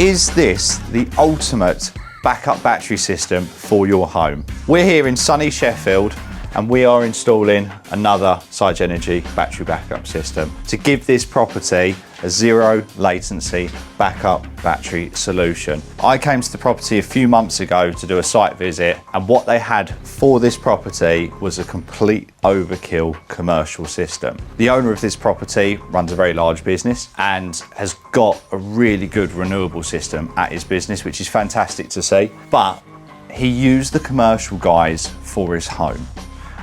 Is this the ultimate backup battery system for your home? We're here in sunny Sheffield and we are installing another SigEnergy battery backup system to give this property a zero latency backup battery solution. I came to the property a few months ago to do a site visit, and what they had for this property was a complete overkill commercial system. The owner of this property runs a very large business and has got a really good renewable system at his business, which is fantastic to see, but he used the commercial guys for his home.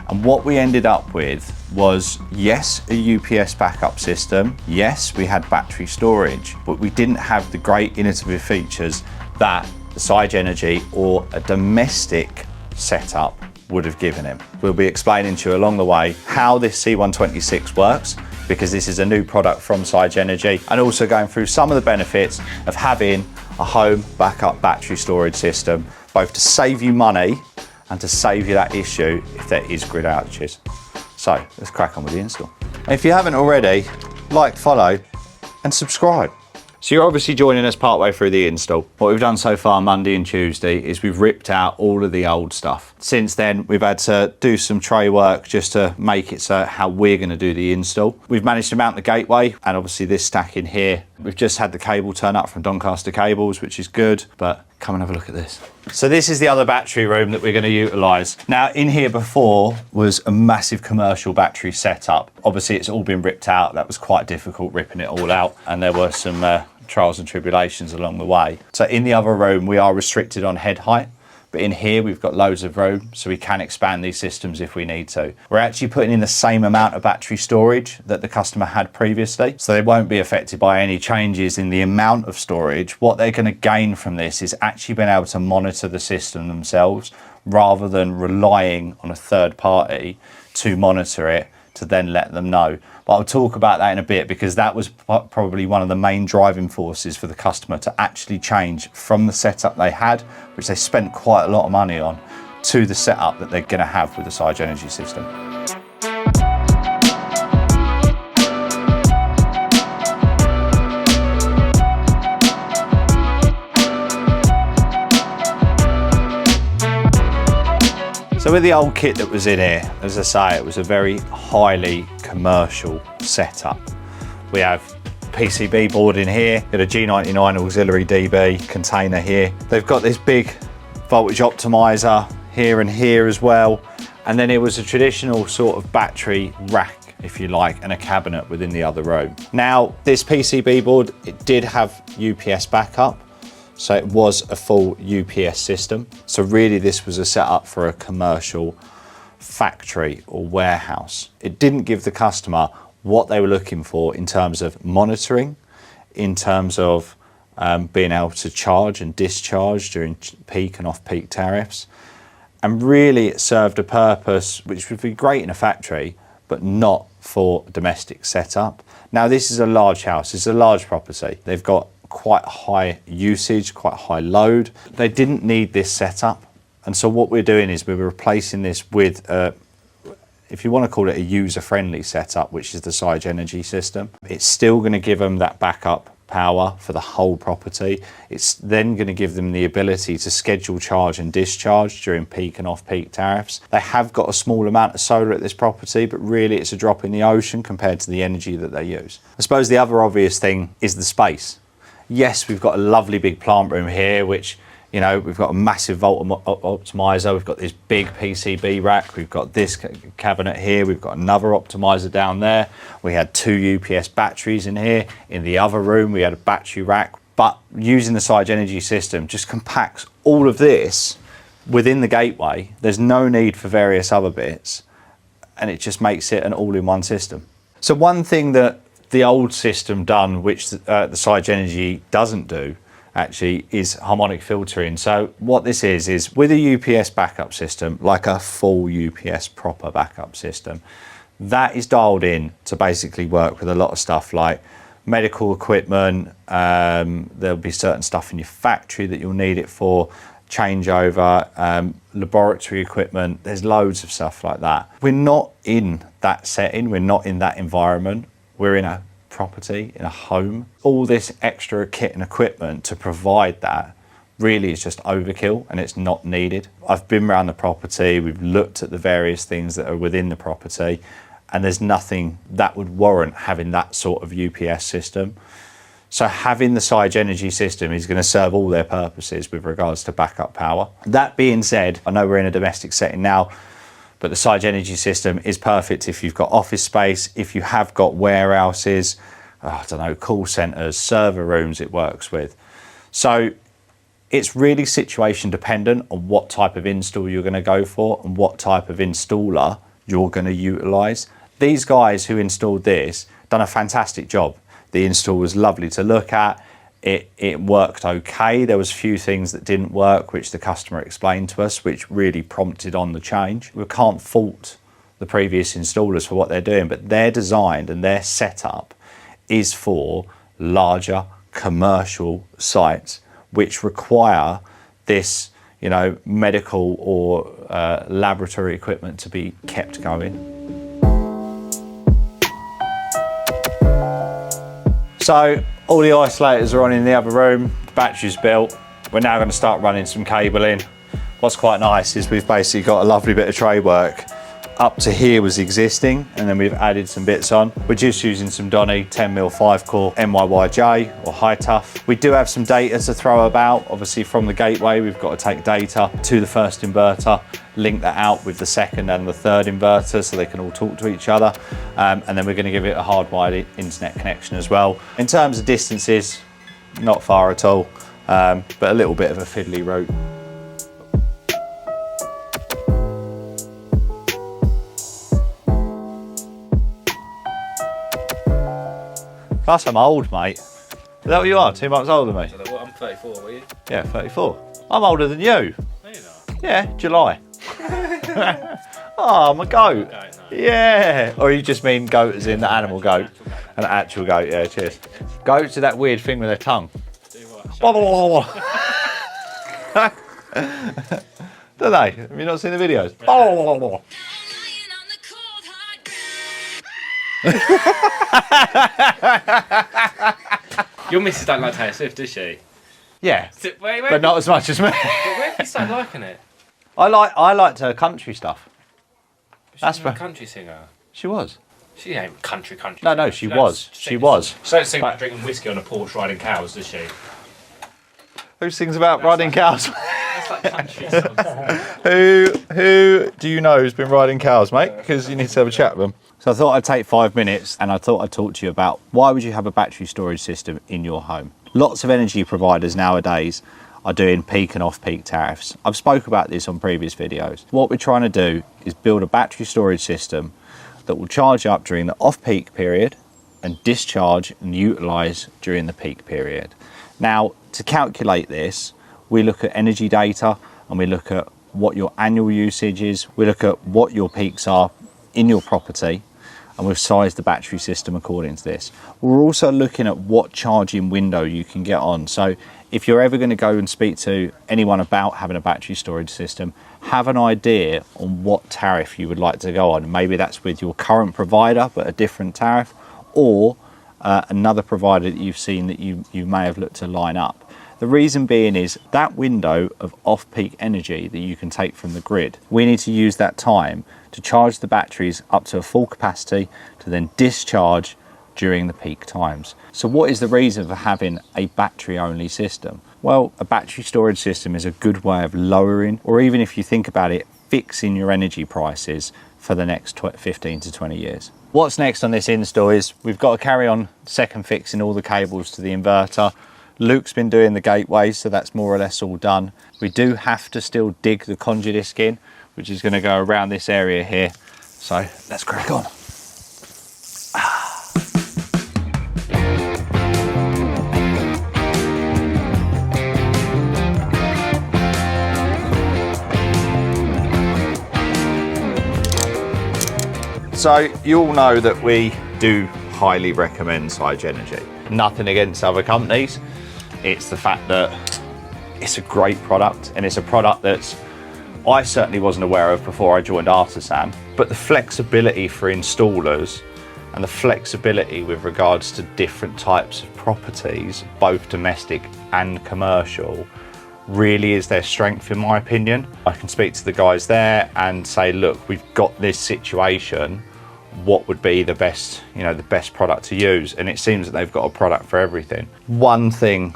And what we ended up with was, yes, a UPS backup system. Yes, we had battery storage, but we didn't have the great innovative features that the SigEnergy or a domestic setup would have given him. We'll be explaining to you along the way how this C126 works, because this is a new product from SigEnergy, and also going through some of the benefits of having a home backup battery storage system, both to save you money and to save you that issue if there is grid outages. So let's crack on with the install. If you haven't already, like, follow and subscribe. So you're obviously joining us partway through the install. What we've done so far Monday and Tuesday is we've ripped out all of the old stuff. Since then, we've had to do some tray work just to make it so how we're going to do the install. We've managed to mount the gateway and obviously this stack in here. We've just had the cable turn up from Doncaster Cables, which is good, but come and have a look at this. So this is the other battery room that we're going to utilise. Now in here before was a massive commercial battery setup. Obviously it's all been ripped out. That was quite difficult ripping it all out, and there were some trials and tribulations along the way. So in the other room we are restricted on head height, but in here we've got loads of room so we can expand these systems if we need to. We're actually putting in the same amount of battery storage that the customer had previously, so they won't be affected by any changes in the amount of storage. What they're going to gain from this is actually being able to monitor the system themselves rather than relying on a third party to monitor it to then let them know. But I'll talk about that in a bit, because that was probably one of the main driving forces for the customer to actually change from the setup they had, which they spent quite a lot of money on, to the setup that they're going to have with the SigEnergy system. So with the old kit that was in here, as I say, it was a very highly commercial setup. We have PCB board in here, got a G99 auxiliary DB container here. They've got this big voltage optimizer here and here as well. And then it was a traditional sort of battery rack, if you like, and a cabinet within the other room. Now, this PCB board, it did have UPS backup. So it was a full UPS system. So really this was a setup for a commercial factory or warehouse. It didn't give the customer what they were looking for in terms of monitoring, in terms of being able to charge and discharge during peak and off-peak tariffs. And really it served a purpose which would be great in a factory, but not for a domestic setup. Now this is a large house, it's a large property. They've got quite high usage, quite high load. They didn't need this setup. And so what we're doing is we're replacing this with, if you want to call it a user-friendly setup, which is the SigEnergy system. It's still going to give them that backup power for the whole property. It's then going to give them the ability to schedule charge and discharge during peak and off-peak tariffs. They have got a small amount of solar at this property, but really it's a drop in the ocean compared to the energy that they use. I suppose the other obvious thing is the space. Yes, we've got a lovely big plant room here, which, you know, we've got a massive volt optimizer, we've got this big PCB rack, we've got this cabinet here, we've got another optimizer down there. We had 2 UPS batteries in here. In the other room, we had a battery rack. But using the SigEnergy system just compacts all of this within the gateway. There's no need for various other bits, and it just makes it an all-in-one system. So one thing that the old system done, which the SigEnergy doesn't do, actually, is harmonic filtering. So what this is with a UPS backup system, like a full UPS proper backup system, that is dialed in to basically work with a lot of stuff like medical equipment. There'll be certain stuff in your factory that you'll need it for, changeover, laboratory equipment. There's loads of stuff like that. We're not in that setting. We're not in that environment. We're in a property, in a home. All this extra kit and equipment to provide that really is just overkill, and it's not needed. I've been around the property, we've looked at the various things that are within the property, and there's nothing that would warrant having that sort of UPS system. So having the SigEnergy system is going to serve all their purposes with regards to backup power. That being said, I know we're in a domestic setting now, but the SigEnergy system is perfect if you've got office space, if you have got warehouses, I don't know, call centres, server rooms it works with. So it's really situation dependent on what type of install you're going to go for and what type of installer you're going to utilise. These guys who installed this done a fantastic job. The install was lovely to look at. It worked okay. There was a few things that didn't work, which the customer explained to us, which really prompted on the change. We can't fault the previous installers for what they're doing, but their design and their setup is for larger commercial sites which require this, you know, medical or laboratory equipment to be kept going. So all the isolators are on in the other room, the battery's built. We're now going to start running some cabling. What's quite nice is we've basically got a lovely bit of tray work. Up to here was existing, and then we've added some bits on. We're just using some Donny 10mm 5-core 𝐿𝐴𝐻 or high tough. We do have some data to throw about. Obviously from the gateway, we've got to take data to the first inverter, link that out with the second and the third inverter so they can all talk to each other. And then we're going to give it a hardwired internet connection as well. In terms of distances, not far at all, but a little bit of a fiddly route. Plus I'm old, mate. Is that what you are? 2 months older than me? I'm 34, were you? Yeah, 34. I'm older than you. No, you're not. Yeah, July. Oh, I'm a goat. No. Yeah. Or you just mean goat as in the animal goat? An actual goat, yeah, cheers. Goats do that weird thing with their tongue. Do what? Blah, blah, blah, blah. Don't they? Have you not seen the videos? Blah, blah, blah, blah. Your missus don't like Taylor Swift, does she? Yeah, Wait, but not as much as me. But where have you started liking it? I liked her country stuff. That's She's for a country singer. She was. She ain't country. No, she was. She was. She don't sing about drinking whiskey on a porch riding cows, does she? Who sings about riding cows? That's like country songs. Who do you know who's been riding cows, mate? Because you need to have a chat with them. So I thought I'd take 5 minutes and I thought I'd talk to you about why would you have a battery storage system in your home? Lots of energy providers nowadays are doing peak and off-peak tariffs. I've spoke about this on previous videos. What we're trying to do is build a battery storage system that will charge up during the off-peak period and discharge and utilise during the peak period. Now, to calculate this, we look at energy data and we look at what your annual usage is. We look at what your peaks are in your property, and we've sized the battery system according to this. We're also looking at what charging window you can get on. So if you're ever going to go and speak to anyone about having a battery storage system, have an idea on what tariff you would like to go on. Maybe that's with your current provider, but a different tariff, or another provider that you've seen that you may have looked to line up. The reason being is that window of off-peak energy that you can take from the grid, we need to use that time to charge the batteries up to a full capacity to then discharge during the peak times. So what is the reason for having a battery-only system? Well, a battery storage system is a good way of lowering, or even if you think about it, fixing your energy prices for the next 15 to 20 years. What's next on this install is we've got to carry on second fixing all the cables to the inverter. Luke's been doing the gateway, so that's more or less all done. We do have to still dig the conduit disc in, which is going to go around this area here. So let's crack on. So you all know that we do highly recommend SigEnergy. Nothing against other companies. It's the fact that it's a great product, and it's a product that I certainly wasn't aware of before I joined Artisan. But the flexibility for installers and the flexibility with regards to different types of properties, both domestic and commercial, really is their strength, in my opinion. I can speak to the guys there and say, look, we've got this situation, what would be the best, the best product to use? And it seems that they've got a product for everything. One thing,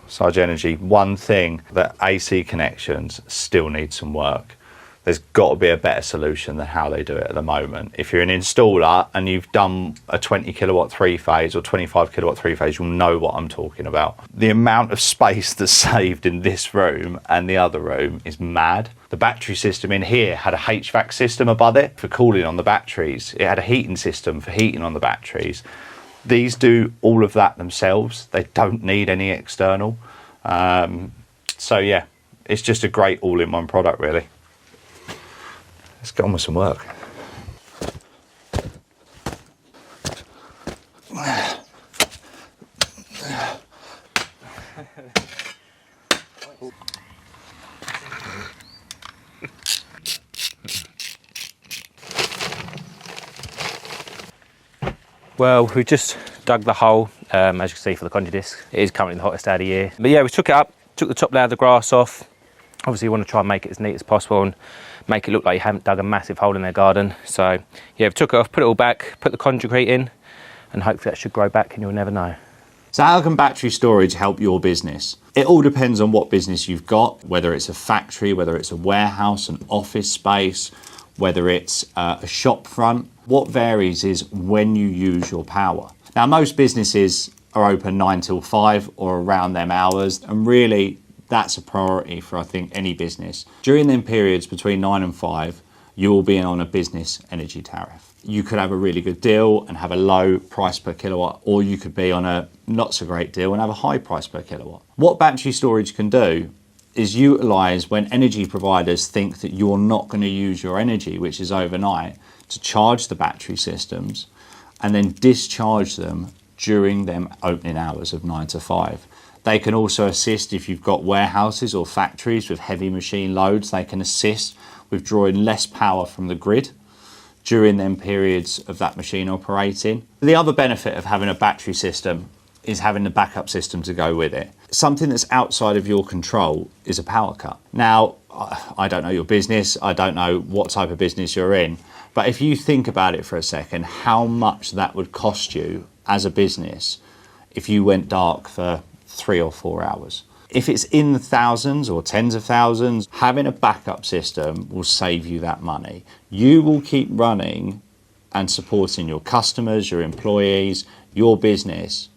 SigEnergy, one thing that AC connections still need some work. There's got to be a better solution than how they do it at the moment. If you're an installer and you've done a 20 kilowatt three-phase or 25 kilowatt three-phase, you'll know what I'm talking about. The amount of space that's saved in this room and the other room is mad. The battery system in here had a HVAC system above it for cooling on the batteries. It had a heating system for heating on the batteries. These do all of that themselves. They don't need any external. So yeah, it's just a great all-in-one product, really. Let's get on with some work. Well, we just dug the hole, as you can see, for the conduit disc. It is currently the hottest day of the year. But yeah, we took it up, took the top layer of the grass off. Obviously you want to try and make it as neat as possible and make it look like you haven't dug a massive hole in their garden. So yeah, we took it off, put it all back, put the concrete in, and hopefully that should grow back and you'll never know. So how can battery storage help your business? It all depends on what business you've got, whether it's a factory, whether it's a warehouse, an office space, whether it's a shop front. What varies is when you use your power. Now, most businesses are open 9 till 5 or around them hours, and really that's a priority for, I think, any business. During them periods between 9 and 5, you will be on a business energy tariff. You could have a really good deal and have a low price per kilowatt, or you could be on a not so great deal and have a high price per kilowatt. What battery storage can do is utilise when energy providers think that you're not going to use your energy, which is overnight, to charge the battery systems and then discharge them during them opening hours of 9 to 5. They can also assist if you've got warehouses or factories with heavy machine loads. They can assist with drawing less power from the grid during them periods of that machine operating. The other benefit of having a battery system is having the backup system to go with it. Something that's outside of your control is a power cut. Now, I don't know your business, I don't know what type of business you're in, but if you think about it for a second, how much that would cost you as a business if you went dark for 3 or 4 hours. If it's in the thousands or tens of thousands, having a backup system will save you that money. You will keep running and supporting your customers, your employees, your business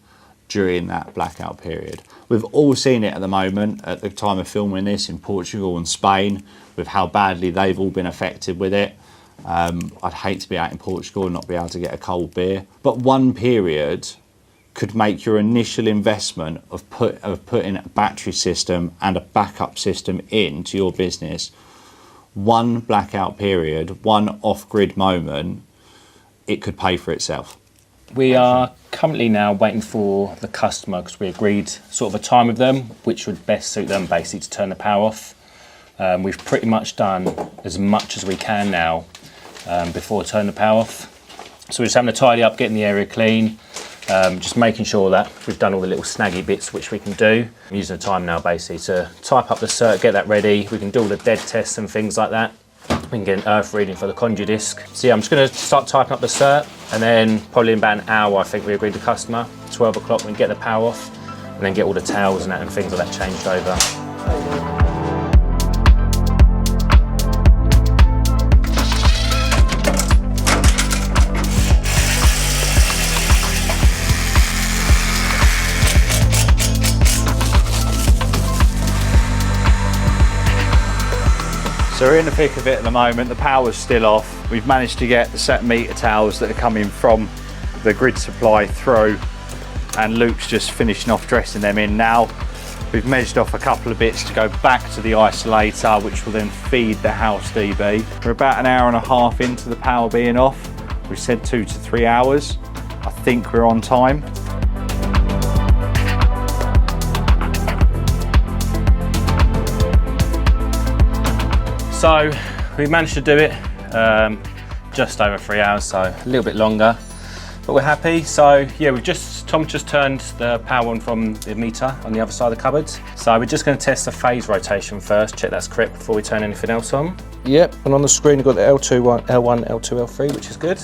during that blackout period. We've all seen it at the moment, at the time of filming this, in Portugal and Spain, with how badly they've all been affected with it. I'd hate to be out in Portugal and not be able to get a cold beer. But one period could make your initial investment of putting a battery system and a backup system into your business, one blackout period, one off-grid moment, it could pay for itself. We are currently now waiting for the customer because we agreed sort of a time with them which would best suit them basically to turn the power off. We've pretty much done as much as we can now before turning the power off. So we're just having to tidy up, getting the area clean, just making sure that we've done all the little snaggy bits which we can do. I'm using the time now basically to type up the cert, get that ready. We can do all the dead tests and things like that. We can get an earth reading for the conduit disc. So yeah, I'm just going to start typing up the cert, and then probably in about an hour I think we agreed to customer. 12 o'clock we can get the power off and then get all the tails and that and things like that changed over. So we're in the thick of it at the moment, the power's still off. We've managed to get the set meter towels that are coming from the grid supply through, and Luke's just finishing off dressing them in now. We've measured off a couple of bits to go back to the isolator, which will then feed the house DB. We're about an hour and a half into the power being off. We said 2 to 3 hours. I think we're on time. So we managed to do it just over 3 hours, so a little bit longer. But we're happy. So yeah, Tom just turned the power on from the meter on the other side of the cupboard. So we're just going to test the phase rotation first, check that's correct before we turn anything else on. Yep, and on the screen we've got the L1, L2, L3, which is good.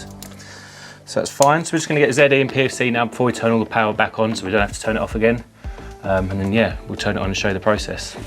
So that's fine. So we're just going to get ZE and PFC now before we turn all the power back on, so we don't have to turn it off again. And then yeah, we'll turn it on and show you the process.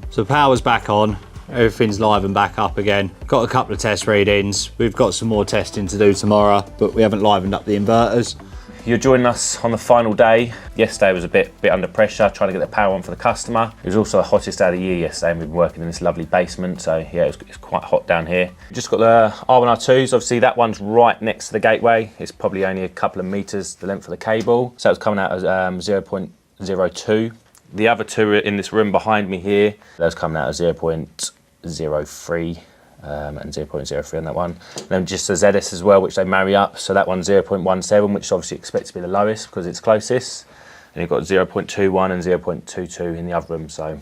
So the power's back on. Everything's live and back up again. Got a couple of test readings. We've got some more testing to do tomorrow, but we haven't livened up the inverters. You're joining us on the final day. Yesterday was a bit under pressure, trying to get the power on for the customer. It was also the hottest day of the year yesterday, and we've been working in this lovely basement, so yeah, it's quite hot down here. Just got the R1, R2s. Obviously that one's right next to the gateway. It's probably only a couple of meters the length of the cable. So it's coming out as 0.02. The other two are in this room behind me here. Those coming out as 0.03 and 0.03 on that one. And then just the ZS as well, which they marry up. So that one's 0.17, which obviously expect to be the lowest because it's closest. And you've got 0.21 and 0.22 in the other room. So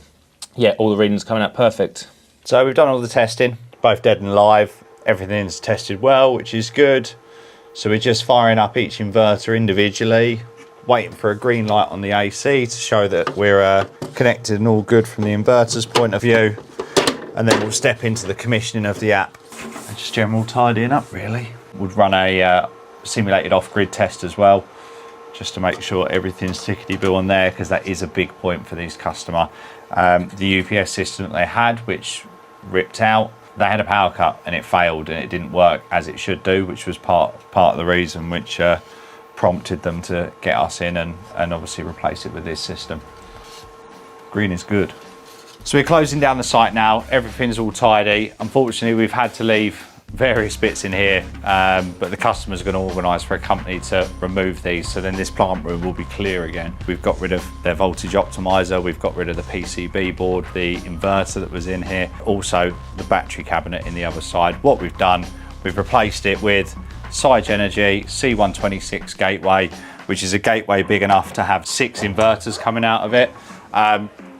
yeah, all the readings coming out perfect. So we've done all the testing, both dead and live. Everything's tested well, which is good. So we're just firing up each inverter individually, waiting for a green light on the AC to show that we're connected and all good from the inverter's point of view. And then we'll step into the commissioning of the app and just general tidying up really. We'll run a simulated off-grid test as well, just to make sure everything's tickety-boo on there, because that is a big point for this customer. The UPS system that they had, which ripped out, they had a power cut and it failed and it didn't work as it should do, which was part of the reason which prompted them to get us in and obviously replace it with this system. Green is good. So we're closing down the site now. Everything's all tidy. Unfortunately, we've had to leave various bits in here, but the customer's going to organise for a company to remove these. So then this plant room will be clear again. We've got rid of their voltage optimizer. We've got rid of the PCB board, the inverter that was in here, also the battery cabinet in the other side. What we've done, we've replaced it with SigEnergy C126 gateway, which is a gateway big enough to have 6 inverters coming out of it.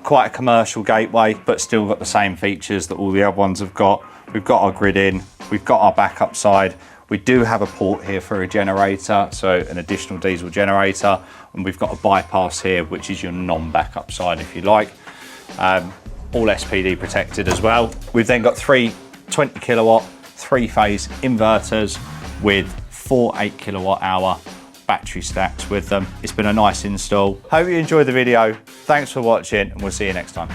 Quite a commercial gateway, but still got the same features that all the other ones have got. We've got our grid in, we've got our backup side. We do have a port here for a generator, so an additional diesel generator, and we've got a bypass here, which is your non-backup side if you like. All SPD protected as well. We've then got 3 20 kilowatt, 3-phase inverters with 4 8 kilowatt hour battery stacks with them. It's been a nice install. Hope you enjoyed the video. Thanks for watching and we'll see you next time.